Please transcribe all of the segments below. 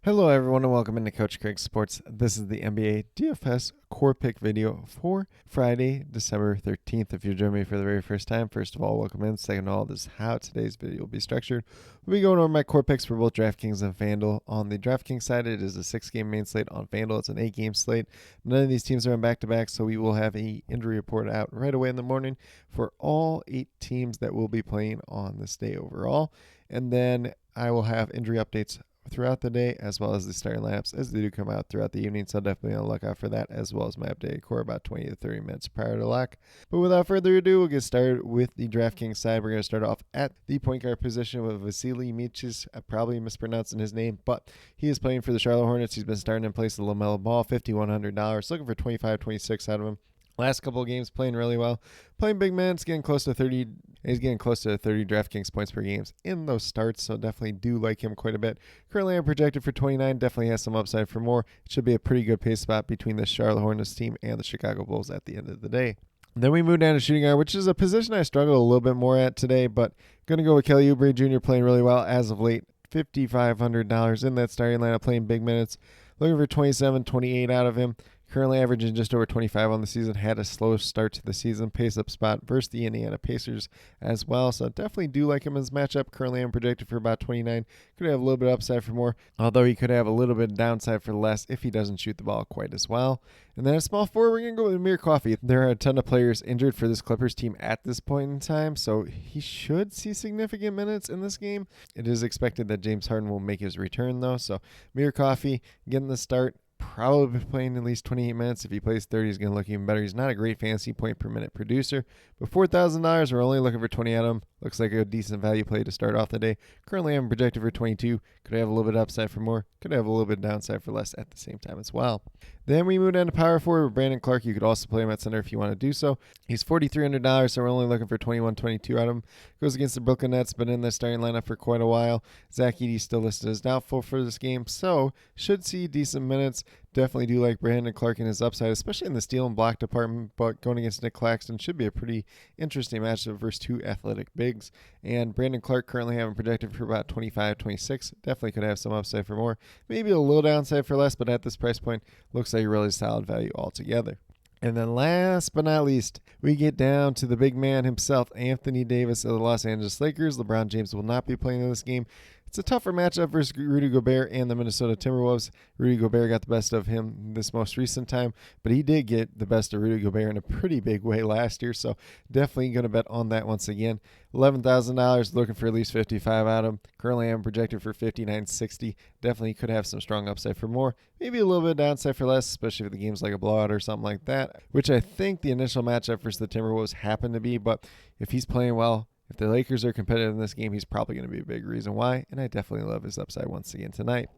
Hello everyone and welcome into Coach Craig Sports. This is the NBA DFS Core Pick video for Friday, December 13th. If you're joining me for the very first time, first of all, welcome in. Second of all, this is how today's video will be structured. We'll be going over my core picks for both DraftKings and FanDuel. On the DraftKings side, it is a 6-game main slate. On FanDuel, it's an 8-game slate. None of these teams are on back-to-back, so we will have an injury report out right away in the morning for all 8 teams that will be playing on this day overall. And then I will have injury updates throughout the day, as well as the starting lineups as they do come out throughout the evening. So definitely on the lookout for that, as well as my updated core about 20 to 30 minutes prior to lock. But without further ado, we'll get started with the DraftKings side. We're going to start off at the point guard position with Vasily Michis. I'm probably mispronouncing his name, but he is playing for the Charlotte Hornets. He's been starting in place of LaMelo Ball, $5,100. Looking for 25-26 out of him. Last couple of games playing really well. Playing big minutes, getting close to 30. He's getting close to 30 DraftKings points per game in those starts, so definitely do like him quite a bit. Currently, I'm projected for 29. Definitely has some upside for more. It should be a pretty good pace spot between the Charlotte Hornets team and the Chicago Bulls at the end of the day. Then we move down to shooting guard, which is a position I struggled a little bit more at today, but going to go with Kelly Oubre Jr. playing really well as of late. $5,500 in that starting lineup, playing big minutes. Looking for 27-28 out of him. Currently averaging just over 25 on the season. Had a slow start to the season. Pace up spot versus the Indiana Pacers as well. So definitely do like him as matchup. Currently I'm projected for about 29. Could have a little bit of upside for more. Although he could have a little bit of downside for less if he doesn't shoot the ball quite as well. And then at small forward, we're going to go with Amir Coffey. There are a ton of players injured for this Clippers team at this point in time. So he should see significant minutes in this game. It is expected that James Harden will make his return though. So Amir Coffey getting the start. Probably playing at least 28 minutes. If he plays 30, he's going to look even better. He's not a great fantasy point per minute producer, but $4,000, we're only looking for 20 at him. Looks like a decent value play to start off the day. Currently, I'm projected for 22. Could have a little bit of upside for more. Could have a little bit of downside for less at the same time as well. Then we move down to power forward with Brandon Clark. You could also play him at center if you want to do so. He's $4,300, so we're only looking for 21, 22 out of him. Goes against the Brooklyn Nets, been in the starting lineup for quite a while. Zach Edey still listed as doubtful for this game, so should see decent minutes. Definitely do like Brandon Clark and his upside, especially in the steal and block department, but going against Nick Claxton should be a pretty interesting matchup versus two athletic bigs. And Brandon Clark currently having projected for about 25, 26. Definitely could have some upside for more. Maybe a little downside for less, but at this price point, looks like a really solid value altogether. And then last but not least, we get down to the big man himself, Anthony Davis of the Los Angeles Lakers. LeBron James will not be playing in this game. It's a tougher matchup versus Rudy Gobert and the Minnesota Timberwolves. Rudy Gobert got the best of him this most recent time, but he did get the best of Rudy Gobert in a pretty big way last year, so definitely going to bet on that once again. $11,000, looking for at least 55 out of him. Currently, I'm projected for 59.60. Definitely could have some strong upside for more. Maybe a little bit of downside for less, especially if the game's like a blowout or something like that, which I think the initial matchup versus the Timberwolves happened to be, but if he's playing well, if the Lakers are competitive in this game, he's probably going to be a big reason why, and I definitely love his upside once again tonight.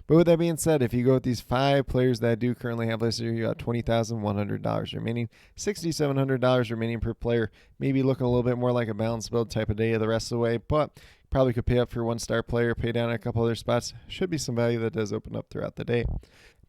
But with that being said, if you go with these 5 players that I do currently have listed here, you got $20,100 remaining, $6,700 remaining per player, maybe looking a little bit more like a balanced build type of day the rest of the way, but probably could pay up for one star player, pay down a couple other spots. Should be some value that does open up throughout the day.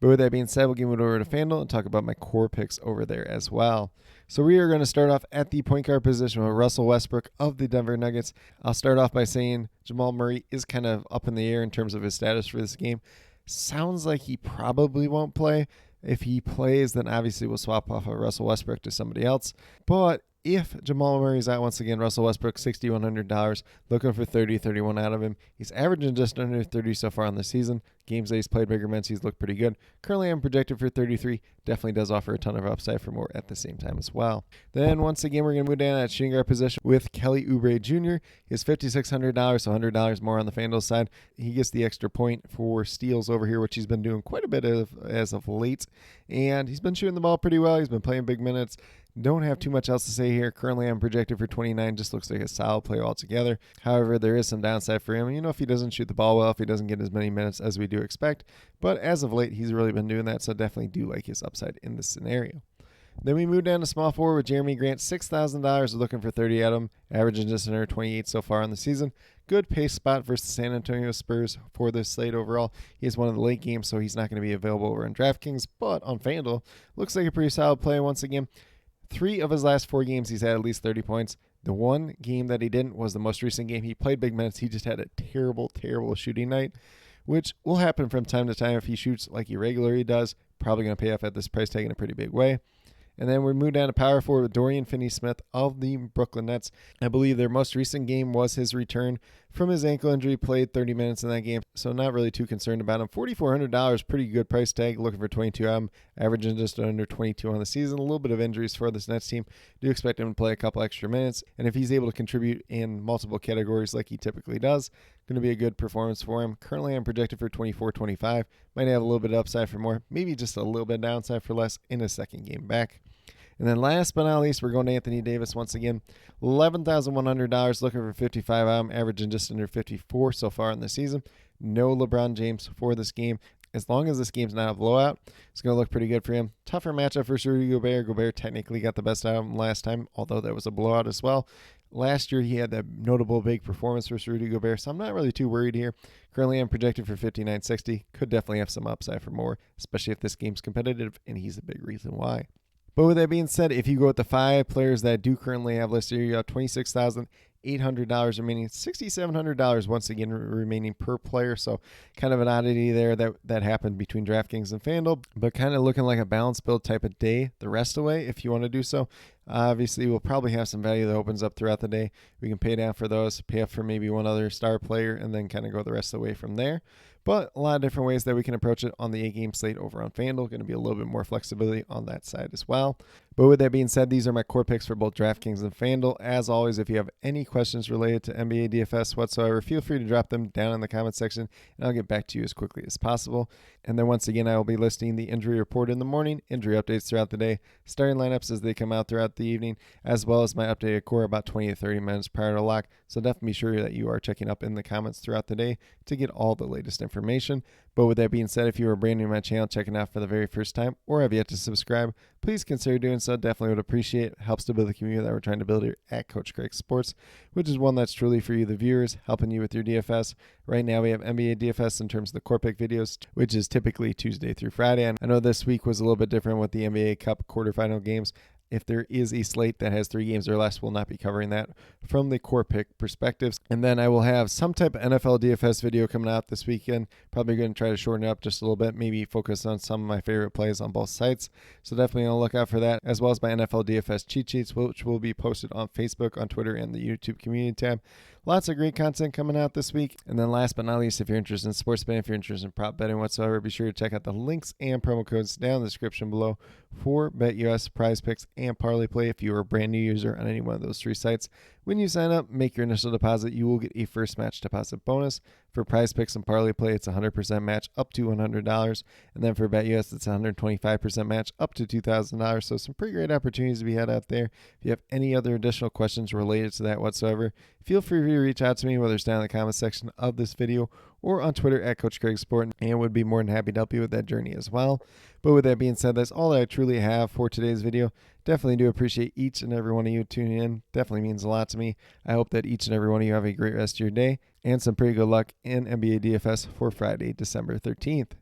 But with that being said, we'll give it over to FanDuel and talk about my core picks over there as well. So we are going to start off at the point guard position with Russell Westbrook of the Denver Nuggets. I'll start off by saying Jamal Murray is kind of up in the air in terms of his status for this game. Sounds like he probably won't play. If he plays, then obviously we'll swap off of Russell Westbrook to somebody else. But if Jamal Murray's out once again, Russell Westbrook, $6,100, looking for 30, 31 out of him. He's averaging just under 30 so far on the season. Games that he's played bigger minutes, he's looked pretty good. Currently, I'm projected for 33. Definitely does offer a ton of upside for more at the same time as well. Then, once again, we're going to move down at shooting guard position with Kelly Oubre Jr. He's $5,600, so $100 more on the FanDuel side. He gets the extra point for steals over here, which he's been doing quite a bit of as of late. And he's been shooting the ball pretty well. He's been playing big minutes. Don't have too much else to say here. Currently, I'm projected for 29. Just looks like a solid play altogether. However, there is some downside for him. If he doesn't shoot the ball well, if he doesn't get as many minutes as we do expect. But as of late, he's really been doing that, so definitely do like his upside in this scenario. Then we move down to small forward with Jeremy Grant, $6,000, looking for 30 at him, averaging just under 28 so far on the season. Good pace spot versus the San Antonio Spurs for this slate overall. He has one of the late games, so he's not going to be available over in DraftKings, but on FanDuel, looks like a pretty solid play once again. 3 of his last 4 games, he's had at least 30 points. The one game that he didn't was the most recent game. He played big minutes. He just had a terrible, terrible shooting night. which will happen from time to time if he shoots like he regularly does. Probably going to pay off at this price tag in a pretty big way. And then we move down to power forward with Dorian Finney-Smith of the Brooklyn Nets. I believe their most recent game was his return from his ankle injury, played 30 minutes in that game, so not really too concerned about him. $4,400, pretty good price tag, looking for 22, averaging just under 22 on the season. A little bit of injuries for this Nets team. Do expect him to play a couple extra minutes, and if he's able to contribute in multiple categories like he typically does, going to be a good performance for him. Currently, I'm projected for 24-25. Might have a little bit of upside for more, maybe just a little bit downside for less in his second game back. And then last but not least, we're going to Anthony Davis once again. $11,100, looking for 55, averaging just under 54 so far in the season. No LeBron James for this game. As long as this game's not a blowout, it's going to look pretty good for him. Tougher matchup for Rudy Gobert. Gobert technically got the best out of him last time, although that was a blowout as well. Last year, he had that notable big performance for Rudy Gobert, so I'm not really too worried here. Currently, I'm projected for 59.60. Could definitely have some upside for more, especially if this game's competitive, and he's a big reason why. But with that being said, if you go with the 5 players that I do currently have listed here, you have $26,800 remaining, $6,700 once again remaining per player. So kind of an oddity there that happened between DraftKings and FanDuel, but kind of looking like a balance build type of day the rest of the way if you want to do so. Obviously, we'll probably have some value that opens up throughout the day. We can pay down for those, pay up for maybe one other star player, and then kind of go the rest of the way from there. But a lot of different ways that we can approach it on the 8-game slate over on FanDuel. Going to be a little bit more flexibility on that side as well. But with that being said, these are my core picks for both DraftKings and FanDuel. As always, if you have any questions related to NBA DFS whatsoever, feel free to drop them down in the comment section, and I'll get back to you as quickly as possible. And then once again, I will be listing the injury report in the morning, injury updates throughout the day, starting lineups as they come out throughout the evening, as well as my updated core about 20 to 30 minutes prior to lock. So definitely be sure that you are checking up in the comments throughout the day to get all the latest information. But with that being said, if you are brand new to my channel, checking out for the very first time, or have yet to subscribe, please consider doing so. Definitely would appreciate it. Helps to build the community that we're trying to build here at Coach Craig Sports, which is one that's truly for you, the viewers, helping you with your DFS. Right now, we have NBA DFS in terms of the core pick videos, which is typically Tuesday through Friday. And I know this week was a little bit different with the NBA Cup quarterfinal games. If there is a slate that has 3 games or less, we'll not be covering that from the core pick perspectives. And then I will have some type of NFL DFS video coming out this weekend. Probably going to try to shorten it up just a little bit, maybe focus on some of my favorite plays on both sites. So definitely going to look out for that, as well as my NFL DFS cheat sheets, which will be posted on Facebook, on Twitter, and the YouTube community tab. Lots of great content coming out this week. And then last but not least, if you're interested in sports betting, if you're interested in prop betting whatsoever, be sure to check out the links and promo codes down in the description below for BetUS, Prize Picks, and Parlay Play. If you are a brand new user on any one of those 3 sites, when you sign up, make your initial deposit, you will get a first match deposit bonus. For Prize Picks and Parlay Play, it's a 100% match up to $100. And then for BetUS, it's a 125% match up to $2,000. So some pretty great opportunities to be had out there. If you have any other additional questions related to that whatsoever, feel free to reach out to me, whether it's down in the comment section of this video or on Twitter at Coach Craig Sport, and would be more than happy to help you with that journey as well. But with that being said, that's all that I truly have for today's video. Definitely do appreciate each and every one of you tuning in. Definitely means a lot to me. I hope that each and every one of you have a great rest of your day and some pretty good luck in NBA DFS for Friday, December 13th.